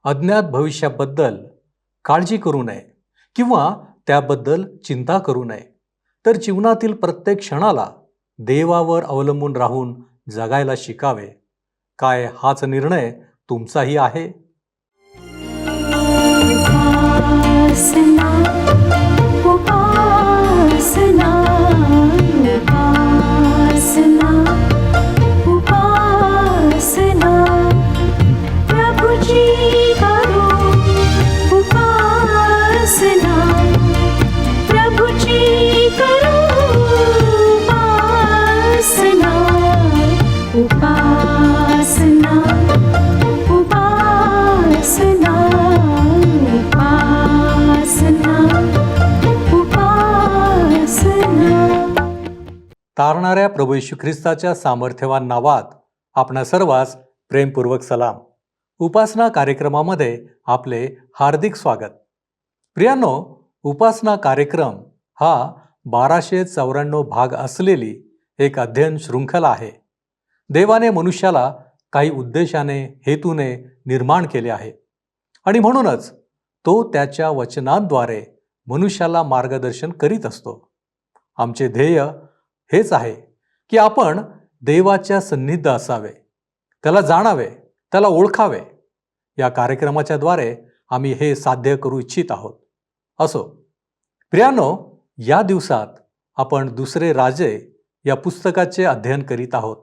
अज्ञात भविष्याबद्दल काळजी करू नये किंवा त्याबद्दल चिंता करू नये, तर जीवनातील प्रत्येक क्षणाला देवावर अवलंबून राहून जगायला शिकावे. काय हाच निर्णय तुमचाही आहे? उपासना उपासना उपासना उपासना प्रभुजी करो उपासना प्रभुजी करो उपासना उपासना उपासना तारणाऱ्या प्रभू येशू ख्रिस्ताच्या सामर्थ्यवान नावात आपणा सर्वांस प्रेमपूर्वक सलाम. उपासना कार्यक्रमामध्ये आपले हार्दिक स्वागत. प्रियांनो, उपासना कार्यक्रम हा 1294 भाग असलेली एक अध्ययन शृंखला आहे. देवाने मनुष्याला काही उद्देशाने, हेतूने निर्माण केले आहे आणि म्हणूनच तो त्याच्या वचनांद्वारे मनुष्याला मार्गदर्शन करीत असतो. आमचे ध्येय हेच आहे की आपण देवाच्या सन्निध असावे, त्याला जाणावे, त्याला ओळखावे. या कार्यक्रमाच्या द्वारे आम्ही हे साध्य करू इच्छित आहोत. असो प्रियांनो, या दिवसात आपण दुसरे राजे या पुस्तकाचे अध्ययन करीत आहोत.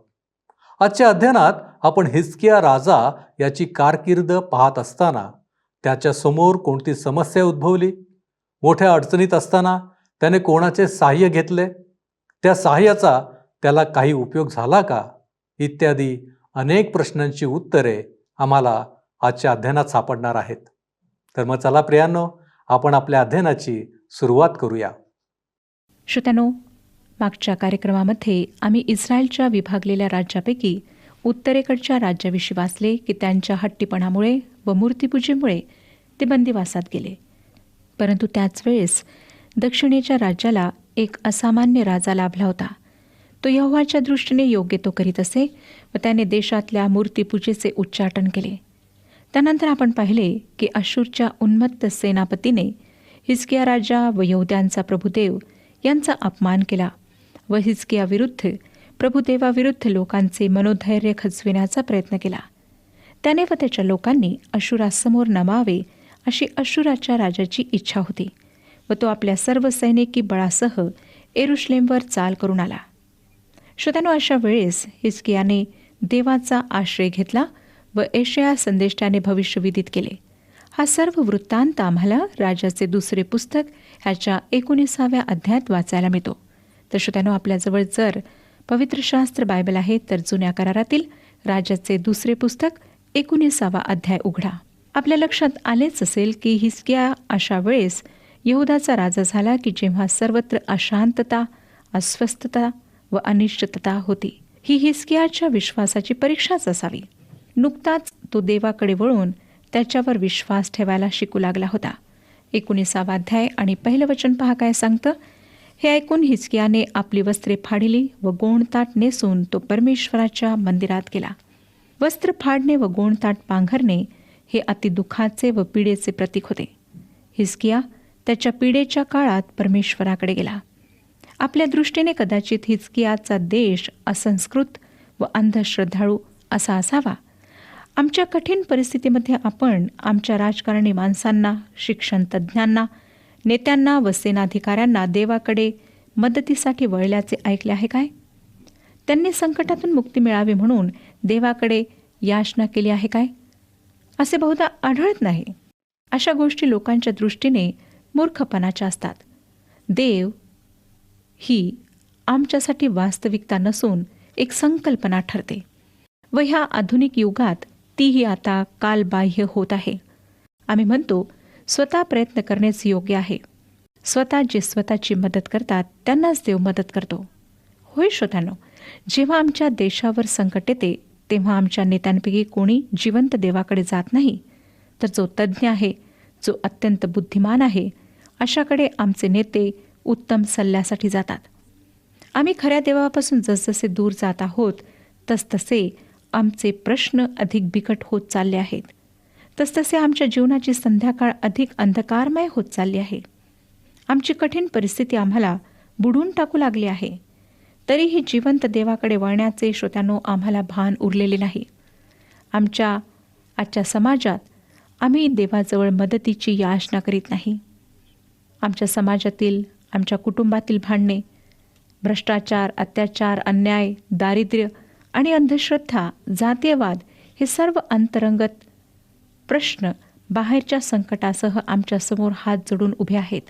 आजच्या अध्ययनात आपण हिजकिया राजा याची कारकीर्द पाहत असताना त्याच्या समोर कोणती समस्या उद्भवली, मोठ्या अडचणीत असताना त्याने कोणाचे सहाय्य घेतले, त्या सहाय्याचा त्याला काही उपयोग झाला का, इत्यादी अनेक प्रश्नांची उत्तरे आम्हाला आजच्या अध्ययनात सापडणार आहेत. तर मग चला प्रियांनो, आपण आपल्या अध्ययनाची सुरुवात करूया. श्रोत्यांनो, मागच्या कार्यक्रमामध्ये आम्ही इस्रायलच्या विभागलेल्या राज्यापैकी उत्तरेकडच्या राज्याविषयी वाचले की त्यांच्या हट्टीपणामुळे व मूर्तीपूजेमुळे ते बंदिवासात गेले. परंतु त्याच वेळेस दक्षिणेच्या राज्याला एक असामान्य राजा लाभला होता. तो यहोवाच्या दृष्टीने योग्य तो करीत असे व त्याने देशातल्या मूर्तीपूजेचे उच्चाटन केले. त्यानंतर आपण पाहिले की अश्शूरच्या उन्मत्त सेनापतीने हिजकिया राजा व यहूद्यांचा प्रभुदेव यांचा अपमान केला व हिजकिया विरुद्ध प्रभुदेवाविरुद्ध लोकांचे मनोधैर्य खचविण्याचा प्रयत्न केला. त्याने व त्याच्या लोकांनी अश्शूरासमोर नमावे अशी अश्शूराच्या राजाची इच्छा होती व तो आपल्या सर्व सैनिकी बळासह येरुशलेमवर चाल करून आला. श्रोत्यांनो, अशा वेळेस हिजकियाने देवाचा आश्रय घेतला व यशाया संदेष्टाने भविष्यविदित केले. हा सर्व वृत्तांत आम्हाला राजाचे दुसरे पुस्तक ह्याच्या 19व्या अध्यायात वाचायला मिळतो. तर श्रोत्यांनो, आपल्याजवळ जर पवित्र शास्त्र बायबल आहे तर जुन्या करारातील राजाचे दुसरे पुस्तक 19वा अध्याय उघडा. आपल्या लक्षात आलेच असेल की हिजकिया अशा वेळेस यहूदाचा राजा झाला की जेव्हा सर्वत्र अशांतता, अस्वस्थता व अनिश्चितता होती. ही हिजकियाच्या विश्वासाची परीक्षाच असावी. नुकताच तो देवाकडे वळून त्याच्यावर विश्वास ठेवायला शिकू लागला होता. 19वा अध्याय आणि पहिलं वचन पहा काय सांगतं. हे ऐकून हिजकियाने आपली वस्त्रे फाडिली व गोणताट नेसून तो परमेश्वराच्या मंदिरात गेला. वस्त्र फाडणे व गोणताट पांघरणे हे अतिदुःखाचे व पीडेचे प्रतीक होते. हिजकिया त्याच्या पीडेच्या काळात परमेश्वराकडे गेला. आपल्या दृष्टीने कदाचित हिजकियाचा देश असंस्कृत व अंधश्रद्धाळू असा असावा. आमच्या कठीण परिस्थितीमध्ये आपण आमच्या राजकारणी माणसांना, शिक्षण तज्ज्ञांना, नेत्यांना व सेनाधिकाऱ्यांना देवाकडे मदतीसाठी वळल्याचे ऐकले आहे काय? त्यांनी संकटातून मुक्ती मिळावी म्हणून देवाकडे याचना केली आहे काय? असे बहुधा आढळत नाही. अशा गोष्टी लोकांच्या दृष्टीने मूर्खपणाच्या असतात. देव ही आमच्यासाठी वास्तविकता नसून एक संकल्पना ठरते व ह्या आधुनिक युगात तीही आता कालबाह्य होत आहे. आम्ही म्हणतो स्वतः प्रयत्न करणेच योग्य आहे. स्वतः जे स्वतःची मदत करतात त्यांनाच देव मदत करतो. होय श्रोत्यांनो, जेव्हा आमच्या देशावर संकट येते तेव्हा आमच्या नेत्यांपैकी कोणी जिवंत देवाकडे जात नाही, तर जो तज्ज्ञ आहे, जो अत्यंत बुद्धिमान आहे, अशाकडे आमचे नेते उत्तम सल्ल्यासाठी जातात. आम्ही खऱ्या देवापासून जसजसे दूर जात आहोत तसतसे आमचे प्रश्न अधिक बिकट होत चालले आहेत. तसतसे आमच्या जीवनाची संध्याकाळ अधिक अंधकारमय होत चालली आहे. आमची कठीण परिस्थिती आम्हाला बुडून टाकू लागली आहे. तरीही जिवंत देवाकडे वळण्याचे श्रोत्यांनो आम्हाला भान उरलेले नाही. आमच्या आजच्या समाजात आम्ही देवाजवळ मदतीची याचना करीत नाही. आमच्या समाजातील, आमच्या कुटुंबातील भांडणे, भ्रष्टाचार, अत्याचार, अन्याय, दारिद्र्य आणि अंधश्रद्धा, जातीयवाद हे सर्व अंतरंगत प्रश्न बाहेरच्या संकटासह आमच्यासमोर हात जोडून उभे आहेत.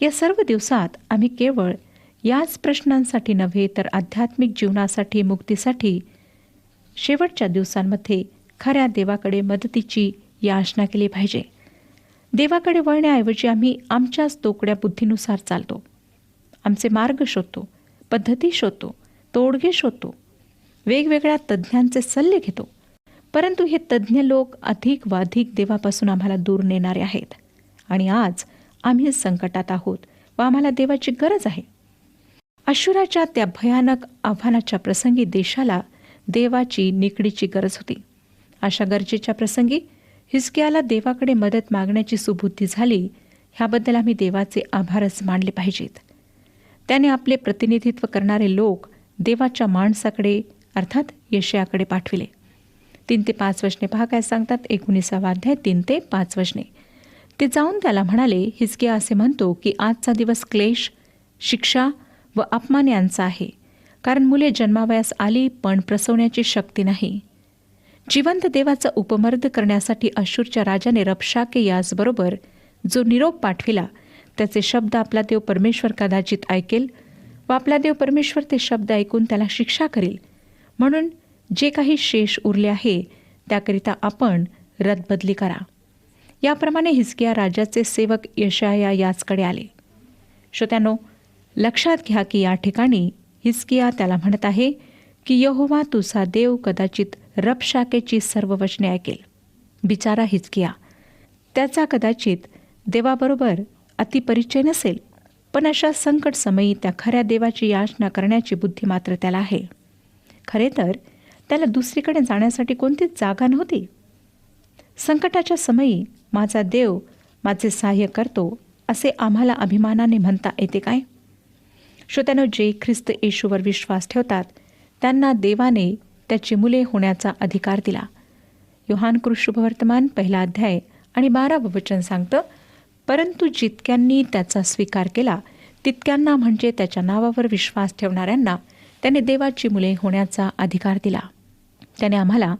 या सर्व दिवसात आम्ही केवळ याच प्रश्नांसाठी नव्हे तर आध्यात्मिक जीवनासाठी, मुक्तीसाठी शेवटच्या दिवसांमध्ये खऱ्या देवाकडे मदतीची याचना केली पाहिजे. देवाकडे वळण्याऐवजी आम्ही आमच्याच तोकड्या बुद्धीनुसार चालतो. आमचे मार्ग शोधतो, पद्धती शोधतो, तोडगे शोधतो, वेगवेगळ्या तज्ज्ञांचे सल्ले घेतो. परंतु हे तज्ज्ञ लोक अधिक व अधिक देवापासून आम्हाला दूर नेणारे आहेत. आणि आज आम्ही संकटात आहोत व आम्हाला देवाची गरज आहे. अशुराच्या त्या भयानक आव्हानाच्या प्रसंगी देशाला देवाची निकडीची गरज होती. अशा गरजेच्या प्रसंगी हिजकियाला देवाकडे मदत मागण्याची सुबुद्धी झाली. ह्याबद्दल आम्ही देवाचे आभारच मानले पाहिजेत. त्याने आपले प्रतिनिधित्व करणारे लोक देवाच्या माणसाकडे अर्थात यशायाकडे पाठविले. 3 ते 5 वचने पहा काय सांगतात. 19 अध्याय 3 ते 5 वचने. ते जाऊन त्याला म्हणाले, हिजकिया असे म्हणतो की आजचा दिवस क्लेश, शिक्षा व अपमान यांचा आहे. कारण मुले जन्मावयास आली पण प्रसवण्याची शक्ती नाही. जिवंत देवाचा उपमर्द करण्यासाठी अशूरच्या राजाने रबशाके याचबरोबर जो निरोप पाठविला त्याचे शब्द आपला देव परमेश्वर कदाचित ऐकेल व आपला देव परमेश्वर ते शब्द ऐकून त्याला शिक्षा करेल. म्हणून जे काही शेष उरले आहे त्याकरिता आपण रदबदली करा. याप्रमाणे हिजकिया राजाचे सेवक यशाया याचकडे आले. श्रोत्यांनो, लक्षात घ्या की या ठिकाणी हिजकिया त्याला म्हणत आहे की यहोवा तुझा देव कदाचित रबशाकेची सर्व वचने ऐकेल. बिचारा हिजकिया, त्याचा कदाचित देवाबरोबर अतिपरिचय नसेल, पण अशा संकट समयी त्या खऱ्या देवाची याचना करण्याची बुद्धी मात्र त्याला आहे. खरे तर त्याला दुसरीकडे जाण्यासाठी कोणतीच जागा नव्हती. संकटाच्या समयी माझा देव माझे सहाय्य करतो असे आम्हाला अभिमानाने म्हणता येते काय? श्रोत्यानो, जे ख्रिस्त येशूवर विश्वास ठेवतात त्यांना देवाने त्याची मुले होण्याचा अधिकार दिला. योहान शुभवर्तमान 1 अध्याय आणि 12 वचन सांगतं, परंतु जितक्यांनी त्याचा स्वीकार केला तितक्यांना म्हणजे त्याच्या नावावर विश्वास ठेवणाऱ्यांना त्याने देवाची मुले होण्याचा अधिकार दिला. त्याने आम्हाला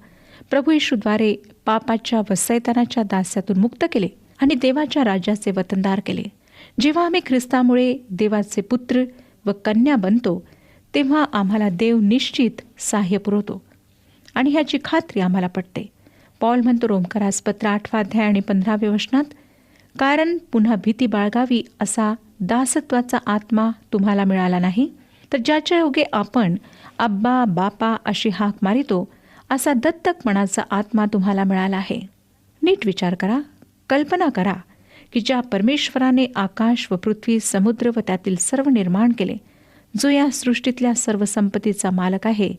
प्रभू येशूद्वारे पापाच्या व सैतानाच्या दास्यातून मुक्त केले आणि देवाच्या राज्याचे वतनदार केले. जेव्हा आम्ही ख्रिस्तामुळे देवाचे पुत्र व कन्या बनतो तेव्हा आम्हाला देव निश्चित सहाय्य पुरवतो आणि ह्याची खात्री आम्हाला पटते. पॉल म्हणतो रोमकरास पत्र 8 अध्याय आणि 15 वचनात, कारण पुन्हा भीती बाळगावी असा दासत्वाचा आत्मा तुम्हाला मिळाला नाही, तर ज्याच्या योगे आपण अब्बा बापा अशी हाक मारितो असा दत्तकपणाचा आत्मा तुम्हाला मिळाला आहे. नीट विचार करा, कल्पना करा की ज्या परमेश्वराने आकाश व पृथ्वी, समुद्र व त्यातील सर्व निर्माण केले, जो या सृष्टीतल्या सर्व संपत्तीचा मालक आहे,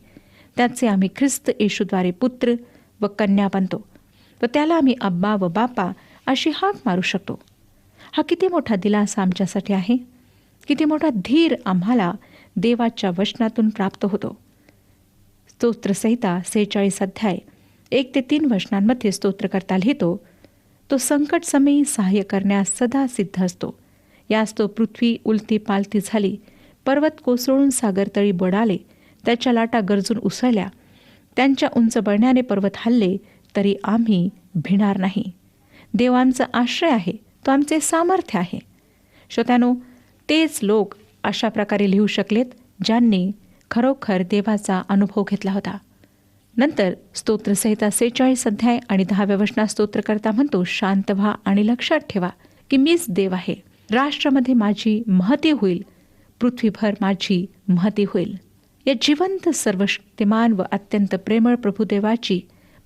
त्याचे आम्ही ख्रिस्त येशूद्वारे पुत्र व कन्या बनतो व त्याला आम्ही अब्बा व बापा अशी हाक मारू शकतो. हा किती मोठा दिलासा आमच्यासाठी आहे. किती मोठा धीर आम्हाला देवाच्या वचनातून प्राप्त होतो. स्तोत्रसंहिता 46 अध्याय 1 ते 3 वचनांमध्ये स्तोत्रकर्ता लिहितो, तो संकट समयी सहाय्य करण्यास सदा सिद्ध असतो. यास तो पृथ्वी उलती पालती झाली, पर्वत कोसळून सागरतळी बुडाले, त्याच्या लाटा गरजून उसळल्या, त्यांच्या उंच बळण्याने पर्वत हल्ले, तरी आम्ही भिणार नाही. देव आमचा आश्रय आहे, तो आमचे सामर्थ्य आहे. श्रोत्यानो, तेच लोक अशा प्रकारे लिहू शकलेत ज्यांनी खरोखर देवाचा अनुभव घेतला होता. नंतर स्तोत्रसंहिता 46 अध्याय आणि 10 वचनात स्तोत्रकर्ता म्हणतो, शांत व्हा आणि लक्षात ठेवा की मीच देव आहे. राष्ट्रामध्ये माझी महती होईल, पृथ्वीभर माझी महती होईल. या जिवंत, सर्वशक्तिमान व अत्यंत प्रेमळ प्रभुदेवाची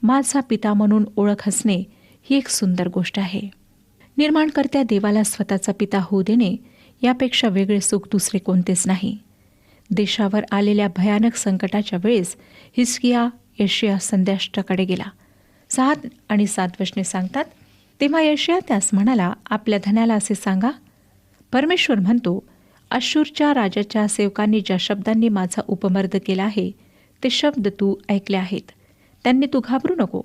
माझा पिता म्हणून ओळख असणे ही एक सुंदर गोष्ट आहे. निर्माणकर्त्या देवाला स्वतःचा पिता होऊ देणे यापेक्षा वेगळे सुख दुसरे कोणतेच नाही. देशावर आलेल्या भयानक संकटाच्या वेळेस हिजकिया यशाया संदेष्टाकडे गेला. 6 आणि 7 वचने सांगतात, तेव्हा यशाया त्यास म्हणाला, आपल्या धन्याला असे सांगा, परमेश्वर म्हणतो, अश्शूरच्या राजाच्या सेवकांनी ज्या शब्दांनी माझा उपमर्द केला आहे ते शब्द तू ऐकले आहेत. त्यांनी तू घाबरू नको.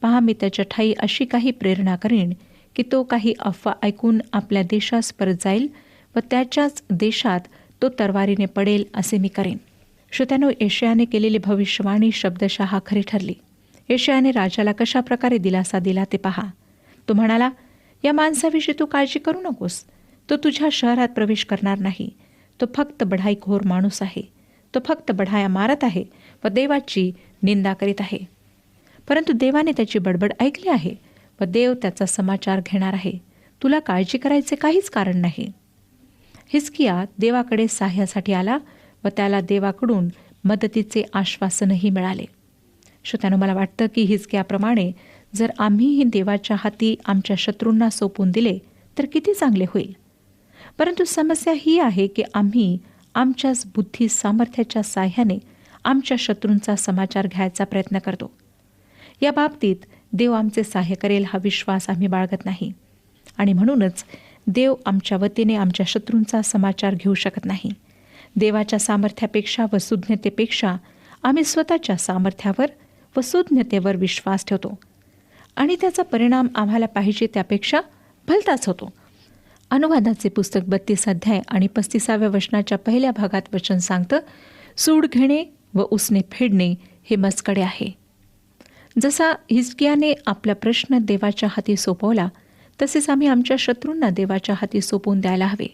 पहा, मी त्याच्या ठाई अशी काही प्रेरणा करीन की तो काही अफवा ऐकून आपल्या देशास परत जाईल व त्याच्याच देशात तो तरवारीने पडेल असे मी करेन. श्रोत्यानो, यशायाने केलेली भविष्यवाणी शब्दशः खरी ठरली. यशायाने राजाला कशा प्रकारे दिलासा दिला ते पहा. तो म्हणाला, या माणसाविषयी तू काळजी करू नकोस. तो तुझ्या शहरात प्रवेश करणार नाही. तो फक्त बढाईखोर माणूस आहे. तो फक्त बढाया मारत आहे व देवाची निंदा करीत आहे. परंतु देवाने त्याची बडबड ऐकली आहे व देव त्याचा समाचार घेणार आहे. तुला काळजी करायचे काहीच कारण नाही. हिजकिया देवाकडे सहाय्यासाठी आला व त्याला देवाकडून मदतीचे आश्वासनही मिळाले. श्रोत्यानो, मला वाटतं की हिजकियाप्रमाणे जर आम्हीही देवाच्या हाती आमच्या शत्रूंना सोपवून दिले तर किती चांगले होईल. परंतु समस्या ही आहे की आम्ही आमच्याच बुद्धी सामर्थ्याच्या साह्याने आमच्या शत्रूंचा समाचार घ्यायचा प्रयत्न करतो. या बाबतीत देव आमचे सहाय्य करेल हा विश्वास आम्ही बाळगत नाही आणि म्हणूनच देव आमच्या वतीने आमच्या शत्रूंचा समाचार घेऊ शकत नाही. देवाच्या सामर्थ्यापेक्षा व सुज्ञतेपेक्षा आम्ही स्वतःच्या सामर्थ्यावर व सुज्ञतेवर विश्वास ठेवतो आणि त्याचा परिणाम आम्हाला पाहिजे त्यापेक्षा भलताच होतो. अनुवादाचे पुस्तक 32 अध्याय आणि 35व्या वचनाच्या पहिल्या भागात वचन सांगतं, सूड घेणे व उसने फेडणे हे मजकडे आहे. जसा हिजकियाने आपला प्रश्न देवाच्या हाती सोपवला तसेच आम्ही आमच्या शत्रूंना देवाच्या हाती सोपवून द्यायला हवे.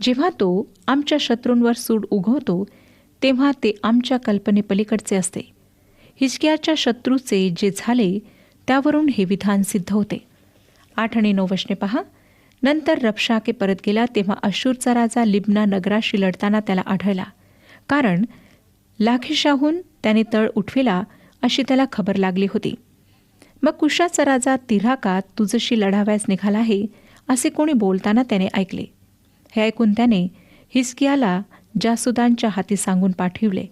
जेव्हा तो आमच्या शत्रूंवर सूड उगवतो तेव्हा ते आमच्या कल्पनेपलीकडचे असते. हिजकियाच्या शत्रूचे जे झाले त्यावरून हे विधान सिद्ध होते. 8 आणि 9 वचने पहा. नंतर रबशाके परत गेला तेव्हा अश्शूरचा राजा लिब्ना नगराशी लढताना त्याला आढळला, कारण लाखिशाहून त्याने तळ उठविला अशी त्याला खबर लागली होती. मग कुशाचा राजा तिर्हाका तुझशी लढावयास निघाला आहे असे कोणी बोलताना त्याने ऐकले. हे ऐकून त्याने हिजकियाला जासुदांच्या हाती सांगून पाठविले.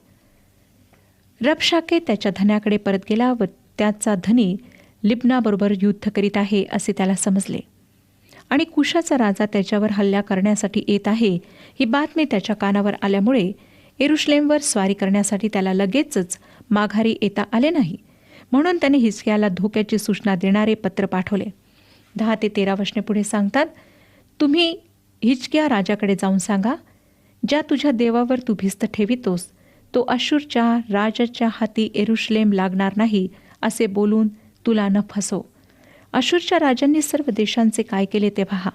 रबशाके त्याच्या धन्याकडे परत गेला व त्याचा धनी लिब्नाबरोबर युद्ध करीत आहे असे त्याला समजले आणि कुशाचा राजा त्याच्यावर हल्ला करण्यासाठी येत आहे ही बातमी त्याच्या कानावर आल्यामुळे येरुशलेमवर स्वारी करण्यासाठी त्याला लगेचच माघारी येता आले नाही. म्हणून त्याने हिजकियाला धोक्याची सूचना देणारे पत्र पाठवले. 10 ते 13 वचने पुढे सांगतात, तुम्ही हिजकिया राजाकडे जाऊन सांगा, ज्या तुझ्या देवावर तू भिस्त ठेवितोस तो अश्शूरच्या राजाच्या हाती येरुशलेम लागणार नाही असे बोलून तुला न फसव. अश्शूरच्या राजांनी सर्व देशांचे काय केले ते पहा.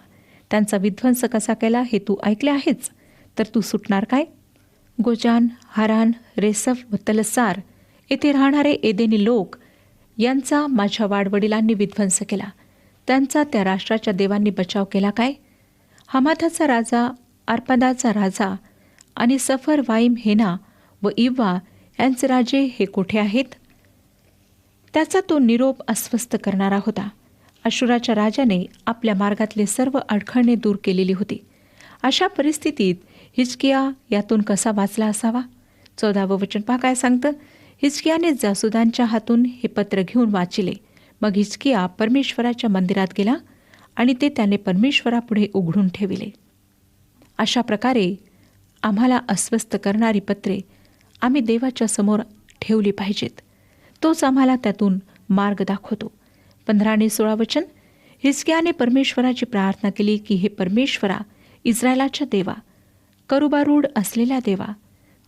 त्यांचा विध्वंस कसा केला हे तू ऐकले आहेच. तर तू सुटणार काय? गोजान, हारान, रेसफ व तलसार येथे राहणारे एदेनी लोक यांचा माझ्या वाडवडिलांनी विध्वंस केला. त्यांचा त्या राष्ट्राच्या देवांनी बचाव केला काय? हमाथाचा राजा, अर्पदाचा राजा आणि सफर वाईम हेना व इव्वा यांचे राजे हे कोठे आहेत? त्याचा तो निरोप अस्वस्थ करणारा होता. अश्शूराच्या राजाने आपल्या मार्गातले सर्व अडखळणे दूर केलेली होती. अशा परिस्थितीत हिजकिया यातून कसा वाचला असावा? 14वं वचन पहा काय सांगतं. हिजकियाने जासुदांच्या हातून हे पत्र घेऊन वाचिले. मग हिजकिया परमेश्वराच्या मंदिरात गेला आणि ते त्याने परमेश्वरापुढे उघडून ठेविले. अशा प्रकारे आम्हाला अस्वस्थ करणारी पत्रे आम्ही देवाच्या समोर ठेवली पाहिजेत. तोच आम्हाला त्यातून मार्ग दाखवतो. 15 आणि 16 वचन. हिजकियाने परमेश्वराची प्रार्थना केली की हे परमेश्वरा, इस्रायलाच्या देवा, करुबारूढ असलेल्या देवा,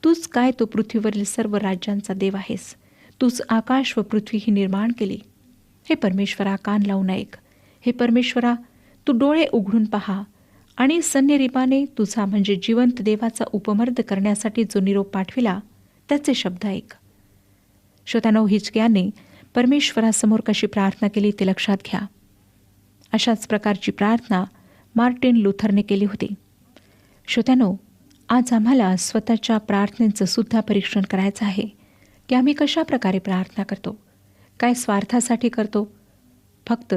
तूच काय तो पृथ्वीवरील सर्व राज्यांचा देव आहेस. तूच आकाश व पृथ्वी ही निर्माण केली. हे परमेश्वरा, कान लावून ऐक. हे परमेश्वरा, तू डोळे उघडून पहा आणि सन्यरीपाने तुझा म्हणजे जिवंत देवाचा उपमर्द करण्यासाठी जो निरोप पाठविला त्याचे शब्द ऐक. श्रोत्यानो, हिजकियाने परमेश्वरासमोर कशी प्रार्थना केली ते लक्षात घ्या. अशाच प्रकारची प्रार्थना मार्टिन लुथरने केली होती. श्रोत्यानो, आज आम्हाला स्वतःच्या प्रार्थनेचं सुद्धा परीक्षण करायचं आहे की आम्ही कशा प्रकारे प्रार्थना करतो. काय स्वार्थासाठी करतो? फक्त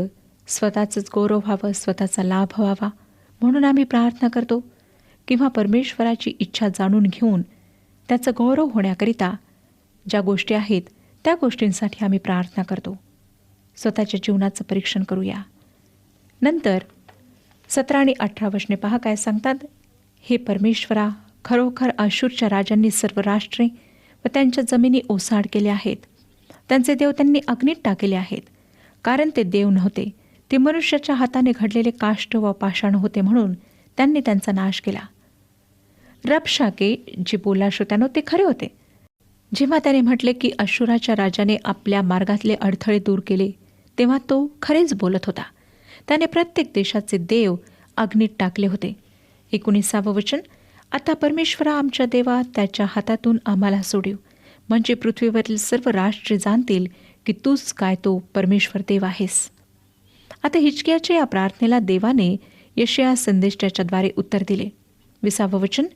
स्वतःचंच गौरव व्हावं, स्वतःचा लाभ व्हावा म्हणून आम्ही प्रार्थना करतो, किंवा परमेश्वराची इच्छा जाणून घेऊन त्याचं गौरव होण्याकरिता ज्या गोष्टी आहेत त्या गोष्टींसाठी आम्ही प्रार्थना करतो. स्वतःच्या जीवनाचं परीक्षण करूया. नंतर 17 आणि 18 वचने पहा काय सांगतात. हे परमेश्वरा, खरोखर अशूरच्या राजांनी सर्व राष्ट्रे व त्यांच्या जमिनी ओसाड केल्या आहेत. त्यांचे देव त्यांनी अग्नीत टाकले आहेत, कारण ते देव नव्हते. ते मनुष्याच्या हाताने घडलेले काष्ट व पाषाण होते, म्हणून त्यांनी त्यांचा नाश केला. रबशाके जे बोलला श्रोत्यानो ते खरे होते. जेव्हा त्याने म्हटले की अशुराच्या राजाने आपल्या मार्गातले अडथळे दूर केले, तेव्हा तो खरेच बोलत होता. त्याने प्रत्येक देशाचे देव अग्नीत टाकले होते. 19 वचन. आता परमेश्वरा आमच्या देवा, त्याच्या हातातून आम्हाला सोडव, म्हणजे पृथ्वीवरील सर्व राष्ट्रे जाणतील की तूच काय तो परमेश्वर देव आहेस. आता हिजकियाच्या या प्रार्थनेला देवाने यशाया संदेष्टाच्याद्वारे उत्तर दिले. 20 वचन.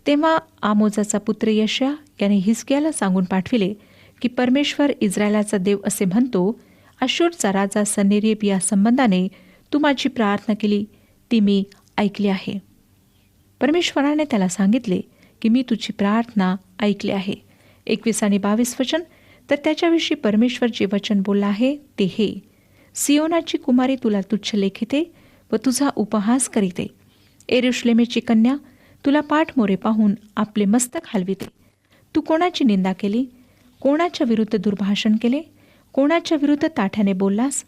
तेव्हा आमोजाचा पुत्र यशया याने हिजकियाला सांगून पाठविले की परमेश्वर इस्रायलाचा देव असे म्हणतो, अशूरचा राजा सन्हेरीब या संबंधाने तू माझी प्रार्थना केली, ती मी ऐकली आहे. परमेश्वराने त्याला सांगितले की मी तुझी प्रार्थना ऐकली आहे. 21 आणि 22 वचन. तर त्याच्याविषयी परमेश्वर जे वचन बोलला आहे ते हे, सियोनाची कुमारी तुला तुच्छ लेखिते व तुझा उपहास करीते. यरूशलेमेची कन्या तुला पाठमोरे पाहून आपले मस्तक हलविते. तू कोणाची निंदा केली, कोणाच्या विरुद्ध दुर्भाषण केले, कोणाच्या विरुद्ध ताठ्याने बोललास,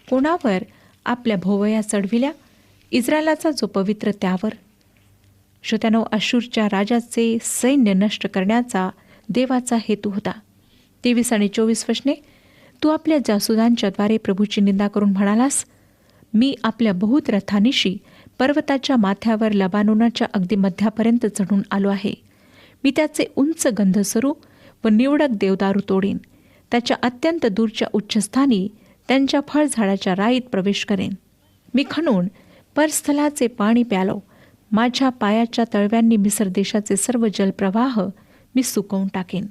कोणावर आपल्या भोवया चढविल्या, इस्रायलाचा जो पवित्र त्यावर. श्रोत्यानो, अशूरच्या राजाचे सैन्य नष्ट करण्याचा देवाचा हेतू होता. 23 आणि 24 वचने. तू आपल्या जासुदांच्याद्वारे प्रभूची निंदा करून म्हणालास, मी आपल्या बहुत रथानिशी पर्वताच्या माथ्यावर लबानोनाच्या अगदी मध्यापर्यंत चढून आलो आहे. मी त्याचे उंच गंधसरू व निवडक देवदारू तोडीन. त्याच्या अत्यंत दूरच्या उच्चस्थानी त्यांच्या फळझाडाच्या राईत प्रवेश करेन. मी खणून परस्थलाचे पाणी प्यालो. माझ्या पायाच्या तळव्यांनी मिस्र देशाचे सर्व जलप्रवाह मी सुकवून टाकेन.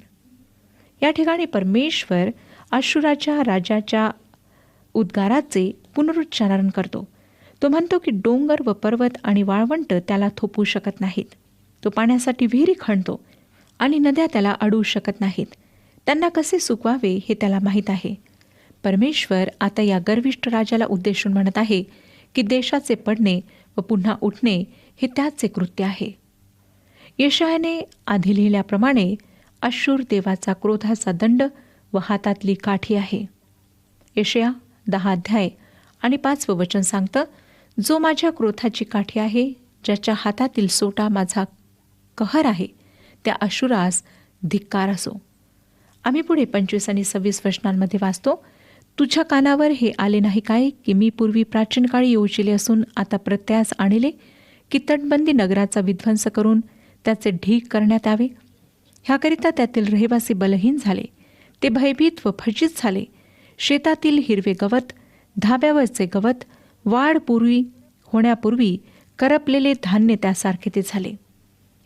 या ठिकाणी परमेश्वर अशुराच्या राजाच्या उद्गाराचे पुनरुच्चारण करतो. तो म्हणतो की डोंगर व पर्वत आणि वाळवंट त्याला थोपवू शकत नाहीत. तो पाण्यासाठी विहिरी खणतो आणि नद्या त्याला अडवू शकत नाहीत. त्यांना कसे सुकवावे हे त्याला माहीत आहे. परमेश्वर आता या गर्विष्ठ राजाला उद्देशून म्हणत आहे की देशाचे पडणे व पुन्हा उठणे हे त्याचे कृत्य आहे. यशायाने आधी लिहिल्याप्रमाणे अशूर देवाचा क्रोधाचा दंड व हातातली काठी आहे. यशाया 10 अध्याय आणि 5 वचन सांगतं, जो माझ्या क्रोधाची काठी आहे, ज्याच्या हातातील सोटा माझा कहर आहे, त्या अशुरास धिक्कार असो. आम्ही पुढे 25 आणि 26 वचनांमध्ये वाचतो, तुझ्या कानावर हे आले नाही काय की मी पूर्वी प्राचीन काळी योजिले असून आता प्रत्यास आणले की तटबंदी नगराचा विध्वंस करून त्याचे ढीग करण्यात यावे. ह्याकरिता त्यातील रहिवासी बलहीन झाले, ते भयभीत व फजित झाले. शेतातील हिरवे गवत, धाब्यावरचे गवत, वाढ होण्यापूर्वी करपलेले धान्य त्यासारखे ते झाले.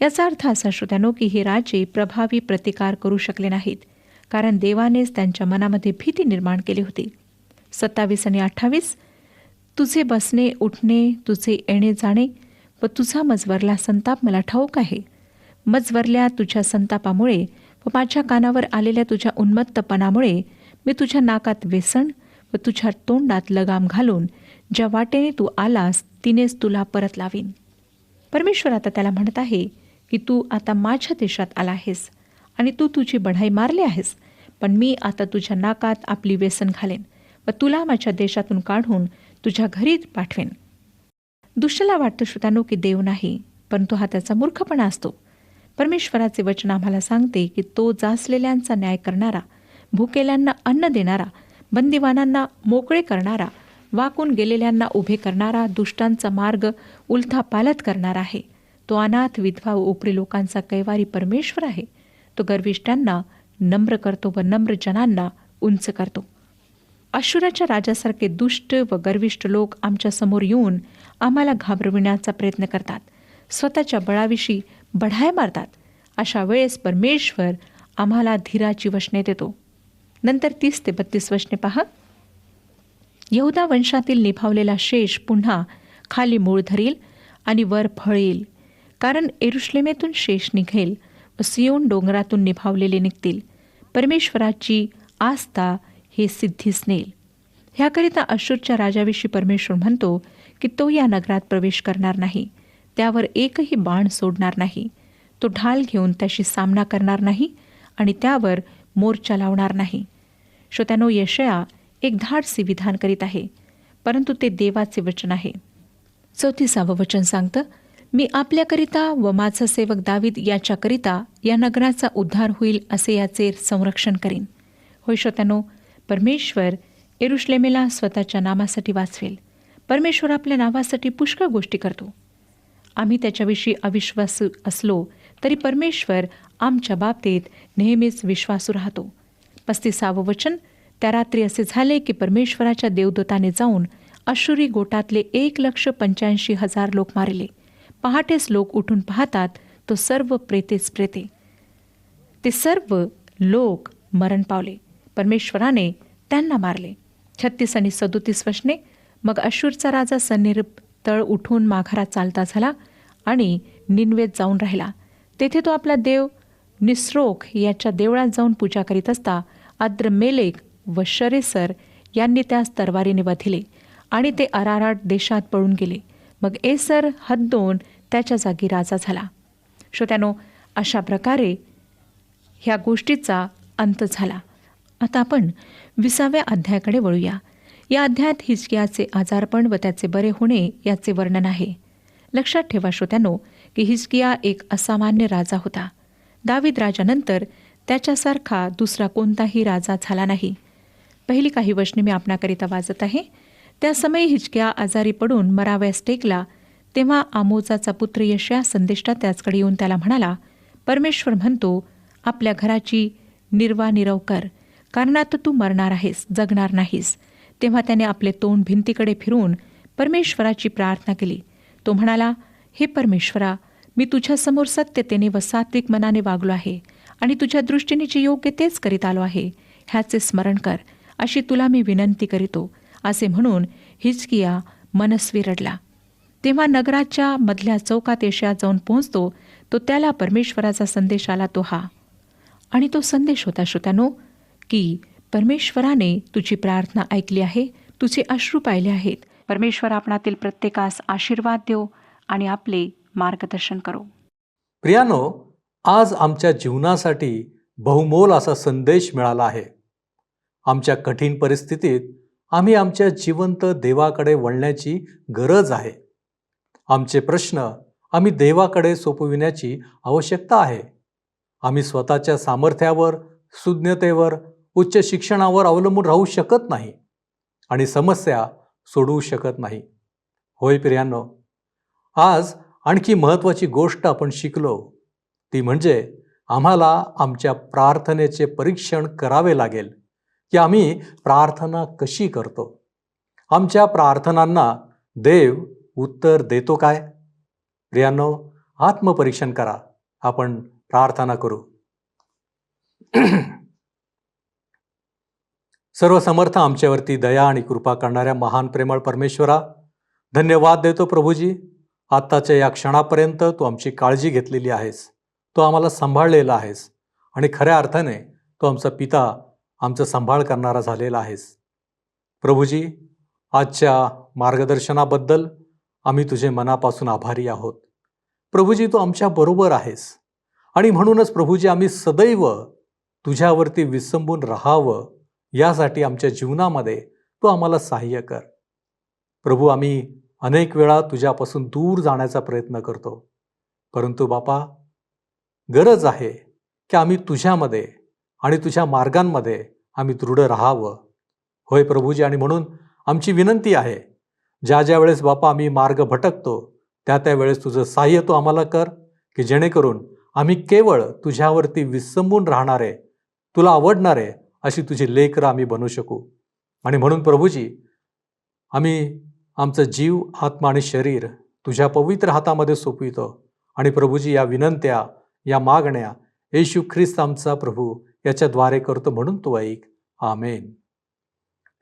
याचा अर्थ असा श्रोत्यानो की हे राजे प्रभावी प्रतिकार करू शकले नाहीत, कारण देवानेच त्यांच्या मनामध्ये भीती निर्माण केली होती. 27 आणि 28. तुझे बसणे उठणे, तुझे येणे जाणे व तुझा मजवरला संताप मला ठाऊक आहे. मजवरल्या तुझ्या संतापामुळे व माझ्या कानावर आलेल्या तुझ्या उन्मत्तपणामुळे मी तुझ्या नाकात वेसण व तुझ्या तोंडात लगाम घालून ज्या वाटेने तू आलास तिनेच तुला परत लावीन. परमेश्वर आता त्याला म्हणत आहे की तू आता माझ्या देशात आला आहेस आणि तू तुझी बढाई मारली आहेस, पण मी आता तुझ्या नाकात आपली व्यसन घालेन व तुला माझ्या देशातून काढून तुझ्या घरी पाठवेन. दुष्टाला वाटतं श्रोत्यानो की देव नाही, परंतु हा त्याचा मूर्खपणा असतो. परमेश्वराचे वचन आम्हाला सांगते की तो जासलेल्यांचा न्याय करणारा, भुकेल्यांना अन्न देणारा, बंदिवानांना मोकळे करणारा, वाकून गेलेल्यांना उभे करणारा, दुष्टांचा मार्ग उलथा पालत करणारा आहे. तो अनाथ, विधवा व उपरी लोकांचा कैवारी परमेश्वर आहे. तो गर्विष्ठांना नम्र करतो व नम्र जनांना उंच करतो. अशुराच्या राजासारखे दुष्ट व गर्विष्ठ लोक आमच्या समोर येऊन आम्हाला घाबरविण्याचा प्रयत्न करतात, स्वतःच्या बळाविषयी बढाया मारतात. अशा वेळेस परमेश्वर आम्हाला धीराची वचने देतो. नंतर 30 ते 32 वचने पहा. यहुदा वंशातील निभावलेला शेष पुन्हा खाली मूळ धरील आणि वर फळ येईल, कारण यरूशलेमेतून शेष निघेल व सियोन डोंगरातून निभावलेले निघतील. परमेश्वराची आस्था हे सिद्धीस नेल. ह्याकरिता अश्शूरच्या राजाविषयी परमेश्वर म्हणतो की तो या नगरात प्रवेश करणार नाही, त्यावर एकही बाण सोडणार नाही, तो ढाल घेऊन त्याशी सामना करणार नाही आणि त्यावर मोर्चा लावणार नाही. श्रोत्यानो, यशया एक धाडसी विधान करीत आहे, परंतु ते देवाचे वचन आहे. 34 वचन सांगतं, मी आपल्याकरिता व माझा सेवक दावीद याच्याकरिता या नगराचा उद्धार होईल असे याचे संरक्षण करीन. होय श्रोत्यानो, परमेश्वर यरुशलेमेला स्वतःच्या नामासाठी वाचवेल. परमेश्वर आपल्या नावासाठी पुष्कळ गोष्टी करतो. आम्ही त्याच्याविषयी अविश्वासू असलो तरी परमेश्वर आमच्या बाबतीत नेहमीच विश्वासू राहतो. 35 वचन, त्या रात्री असे झाले की परमेश्वराच्या देवदूताने जाऊन अश्शूरी गोटातले 1,85,000 लोक मारले. पहाटेच लोक उठून पाहतात तो सर्व प्रेतेच प्रेते. ते सर्व लोक मरण पावले. परमेश्वराने त्यांना मारले. 36 आणि 37 वचने, मग अश्शूरचा राजा सन्निर्भ तळ उठून माघारा चालता झाला आणि निनवेत जाऊन राहिला. तेथे तो आपला देव निस्रोक याच्या देवळात जाऊन पूजा करीत असता अद्रमेलेक व शरेसर यांनी त्यास तरवारीने वधिले आणि ते अराराट देशात पळून गेले. मग एसर हद्दोन त्याच्या जागी राजा झाला. श्रोत्यानो, अशा प्रकारे ह्या गोष्टीचा अंत झाला. आता आपण 20व्या अध्यायाकडे वळूया. या अध्यायात हिजकियाचे आजारपण व त्याचे बरे होणे याचे वर्णन आहे. लक्षात ठेवा श्रोत्यानो की हिजकिया एक असामान्य राजा होता. दावीद राजानंतर त्याच्यासारखा दुसरा कोणताही राजा झाला नाही. पहिली काही वचने मी आपणाकरिता वाचत आहे. त्या समयी हिजकिया आजारी पडून मरावयास टेकला, तेव्हा आमोजाचा पुत्र यशया संदेष्टा त्याचकडे येऊन त्याला म्हणाला, परमेश्वर म्हणतो, आपल्या घराची निर्वानिरव कर, कारण आता तू मरणार आहेस, जगणार नाहीस. तेव्हा त्याने आपले तोंड भिंतीकडे फिरवून परमेश्वराची प्रार्थना केली. तो म्हणाला, हे परमेश्वरा, मी तुझ्यासमोर सत्यतेने व सात्विक मनाने वागलो आहे आणि तुझ्या दृष्टीने जे योग्य तेच करीत आलो आहे, ह्याचे स्मरण कर, अशी तुला मी विनंती करीतो. असे म्हणून हिजकिया मनस्वी रडला. तेव्हा नगराच्या मधल्या चौकात यशया जाऊन पोहोचतो. तो त्याला परमेश्वराचा संदेश आला तो हा. आणि तो संदेश होता श्रोत्यानो की परमेश्वराने तुझी प्रार्थना ऐकली आहे, तुझे अश्रू पाहिले आहेत. परमेश्वर आपणातील प्रत्येकास आशीर्वाद देव आणि आपले मार्गदर्शन करो. प्रियानो, आज आमच्या जीवनासाठी बहुमोल असा संदेश मिळाला आहे. आमच्या कठीण परिस्थितीत आम्ही आमच्या जिवंत देवाकडे वळण्याची गरज आहे. आमचे प्रश्न आम्ही देवाकडे सोपविण्याची आवश्यकता आहे. आम्ही स्वतःच्या सामर्थ्यावर, सुज्ञतेवर, उच्च शिक्षणावर अवलंबून राहू शकत नाही आणि समस्या सोडवू शकत नाही. होय प्रियांनो, आज आणखी महत्त्वाची गोष्ट आपण शिकलो ती म्हणजे आम्हाला आमच्या प्रार्थनेचे परीक्षण करावे लागेल की आम्ही प्रार्थना कशी करतो. आमच्या प्रार्थनांना देव उत्तर देतो काय? प्रियांनो, आत्मपरीक्षण करा. आपण प्रार्थना करू. सर्वसमर्थ आमच्यावरती दया आणि कृपा करणाऱ्या महान प्रेमळ परमेश्वरा, धन्यवाद देतो प्रभूजी. आत्ताच्या या क्षणापर्यंत तू आमची काळजी घेतलेली आहेस, तू आम्हाला सांभाळलेला आहेस आणि खऱ्या अर्थाने तू आमचा पिता, आमचा सांभाळ करणारा झालेला आहेस. प्रभूजी, आजच्या मार्गदर्शनाबद्दल आम्ही तुझे मनापासून आभारी आहोत. प्रभूजी, तू आमच्या बरोबर आहेस आणि म्हणूनच प्रभूजी आम्ही सदैव तुझ्यावरती विसंबून राहावं यासाठी आमच्या जीवनामध्ये तू आम्हाला सहाय्य कर. प्रभू, आम्ही अनेक वेळा तुझ्यापासून दूर जाण्याचा प्रयत्न करतो, परंतु बापा, गरज आहे की आम्ही तुझ्यामध्ये आणि तुझ्या मार्गांमध्ये आम्ही दृढ राहावं. होय प्रभूजी, आणि म्हणून आमची विनंती आहे, ज्या ज्या वेळेस बापा आम्ही मार्ग भटकतो त्या त्या वेळेस तुझं सहाय्य तू आम्हाला कर, की जेणेकरून आम्ही केवळ तुझ्यावरती विसंबून राहणारे, तुला आवडणारे अशी तुझी लेकरं आम्ही बनू शकू. आणि म्हणून प्रभूजी, आम्ही आमचं जीव, आत्मा आणि शरीर तुझ्या पवित्र हातामध्ये सोपवितो. आणि प्रभूजी, या विनंत्या, या मागण्या येशू ख्रिस्त आमचा प्रभू याच्याद्वारे करतो म्हणून तू ऐक. आमेन.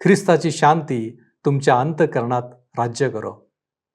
ख्रिस्ताची शांती तुमच्या अंतःकरणात राज्य करो.